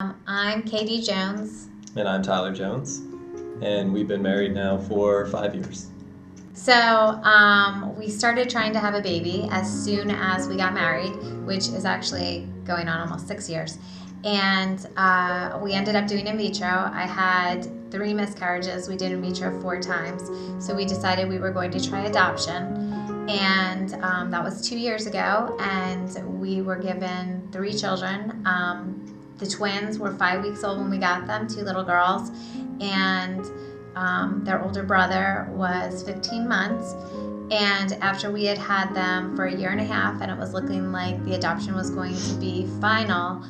I'm Katie Jones. And I'm Tyler Jones, and we've been married now for 5 years. So we started trying to have a baby as soon as we got married, which is actually going on almost 6 years. And we ended up doing in vitro. I had 3 miscarriages. We did in vitro 4 times. So we decided we were going to try adoption. And that was 2 years ago. And we were given 3 children. The twins were 5 weeks old when we got them, 2 little girls. And their older brother was 15 months. And after we had had them for a year and a half and it was looking like the adoption was going to be final,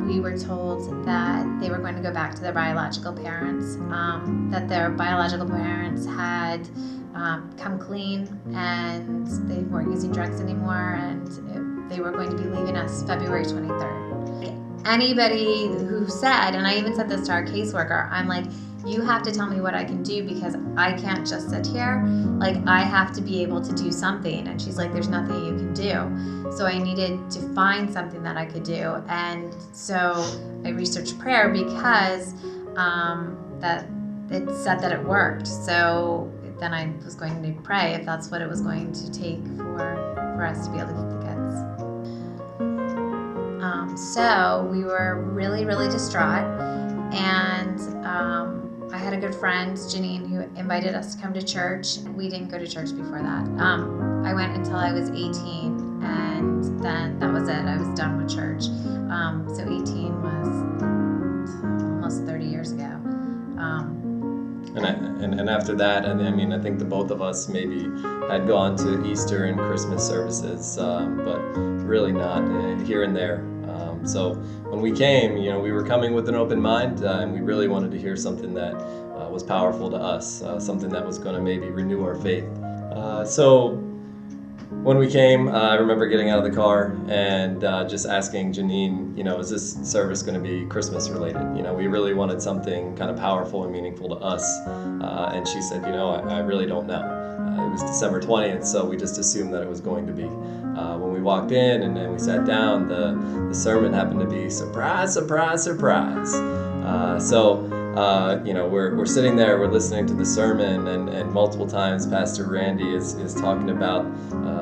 we were told that they were going to go back to their biological parents, that their biological parents had come clean and they weren't using drugs anymore, and they were going to be leaving us February 23rd. Anybody who said, and I even said this to our caseworker, I'm like, you have to tell me what I can do because I can't just sit here. Like, I have to be able to do something. And she's like, there's nothing you can do. So I needed to find something that I could do. And so I researched prayer because that it said that it worked. So then I was going to pray if that's what it was going to take for us to be able to keep the kids. So we were really, really distraught. And I had a good friend, Janine, who invited us to come to church. We didn't go to church before that. I went until I was 18, and then that was it. I was done with church. So 18 was almost 30 years ago. And after that, I think the both of us maybe had gone to Easter and Christmas services, but really not here and there. So when we came, we were coming with an open mind, and we really wanted to hear something that was powerful to us, something that was going to maybe renew our faith. So when we came, I remember getting out of the car and just asking Janine, is this service going to be Christmas related? We really wanted something kind of powerful and meaningful to us. And she said, I really don't know. It was December 20th, so we just assumed that it was going to be. When we walked in and then we sat down, the sermon happened to be surprise, surprise, surprise. We're sitting there, we're listening to the sermon, and multiple times Pastor Randy is talking about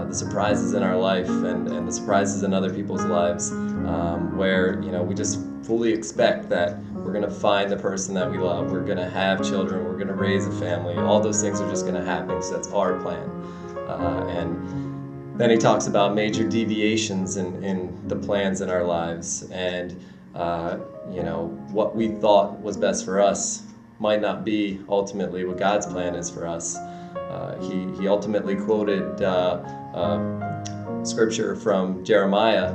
the surprises in our life and the surprises in other people's lives, where we just fully expect that we're going to find the person that we love, we're going to have children, we're going to raise a family. All those things are just going to happen because that's our plan. And then he talks about major deviations in the plans in our lives, and what we thought was best for us might not be ultimately what God's plan is for us. He ultimately quoted scripture from Jeremiah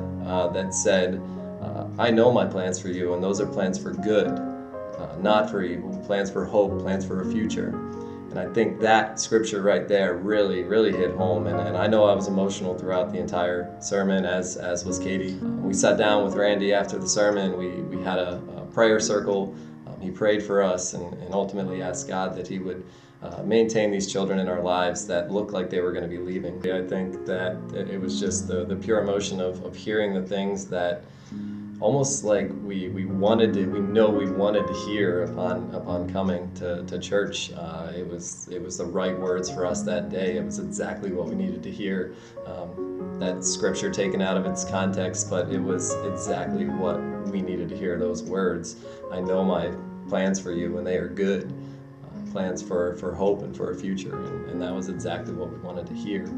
that said, I know my plans for you, and those are plans for good, not for evil, plans for hope, plans for a future. And I think that scripture right there really, really hit home. And I know I was emotional throughout the entire sermon, as was Katie. We sat down with Randy after the sermon. We had a prayer circle. He prayed for us and ultimately asked God that he would maintain these children in our lives that looked like they were going to be leaving. I think that it was just the pure emotion of hearing the things that almost like we wanted to hear upon coming to church. It was the right words for us that day. It was exactly what we needed to hear. That scripture taken out of its context, but it was exactly what we needed to hear, those words. I know my plans for you, and they are good. Plans for hope and for a future, and that was exactly what we wanted to hear.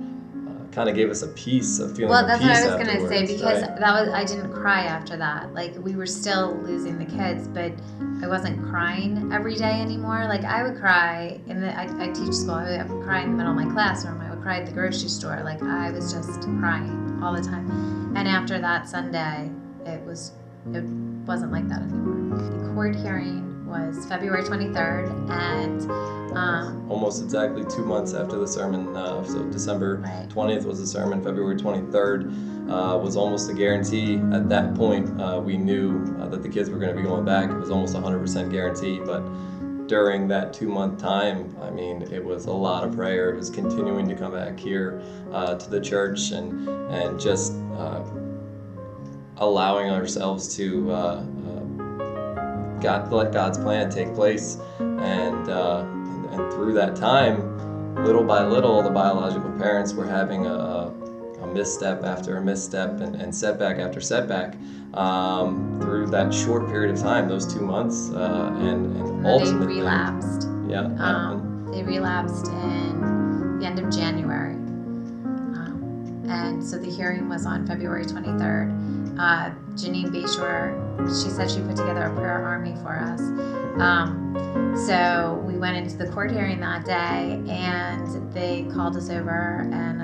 Kind of gave us a feeling of peace. Well, that's what I was going to say, because right? I didn't cry after that. Like, we were still losing the kids, but I wasn't crying every day anymore. Like, I would cry I teach school. I would cry in the middle of my classroom. I would cry at the grocery store. Like, I was just crying all the time. And after that Sunday, it wasn't like that anymore. The court hearing was February 23rd, and almost exactly 2 months after the sermon. So December 20th was the sermon. February 23rd was almost a guarantee. At that point, we knew that the kids were going to be going back. It was almost 100% guarantee. But during that 2-month time, it was a lot of prayer. It was continuing to come back here to the church and just allowing ourselves to let God's plan take place, and through that time, little by little, the biological parents were having a misstep after a misstep and setback after setback through that short period of time, those 2 months, and ultimately they relapsed. Yeah. They relapsed in the end of January. And so the hearing was on February 23rd. Janine Bayshore, she said she put together a prayer army for us. So we went into the court hearing that day, and they called us over, and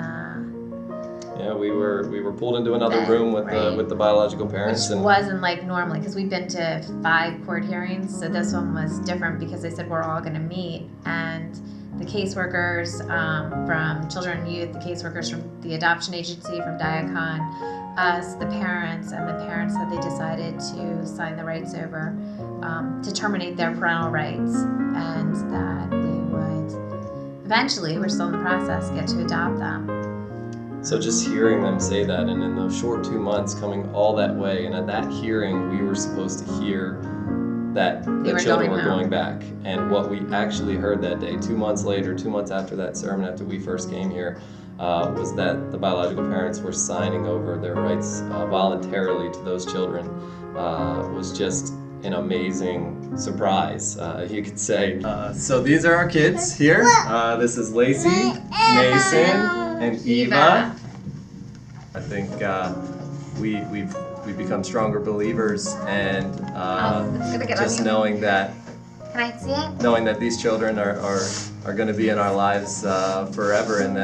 yeah, we were pulled into another room with the biological parents, which wasn't like normally, because we've been to 5 court hearings, so this one was different because they said we're all going to meet, and the caseworkers from Children and Youth, the caseworkers from the adoption agency, from Diacon, us, the parents, and the parents said they decided to sign the rights over, to terminate their parental rights, and that we would eventually, we're still in the process, get to adopt them. So just hearing them say that, and in those short 2 months coming all that way, and at that hearing we were supposed to hear that the children were going back. And what we actually heard that day, 2 months later, 2 months after that sermon, after we first came here, was that the biological parents were signing over their rights voluntarily to those children. Was just an amazing surprise, you could say. So these are our kids here. This is Lacey, Mason, and Eva. I think we've become stronger believers, and just knowing that Can I see it? knowing that these children are going to be in our lives forever, and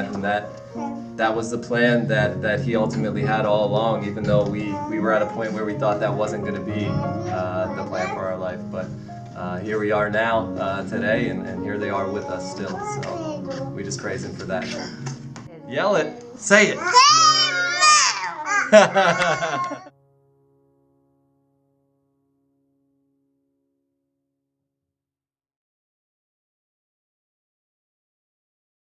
that was the plan that he ultimately had all along, even though we were at a point where we thought that wasn't going to be the plan for our life. But here we are now today, and here they are with us still. So we just praise him for that. Yell it. Say it.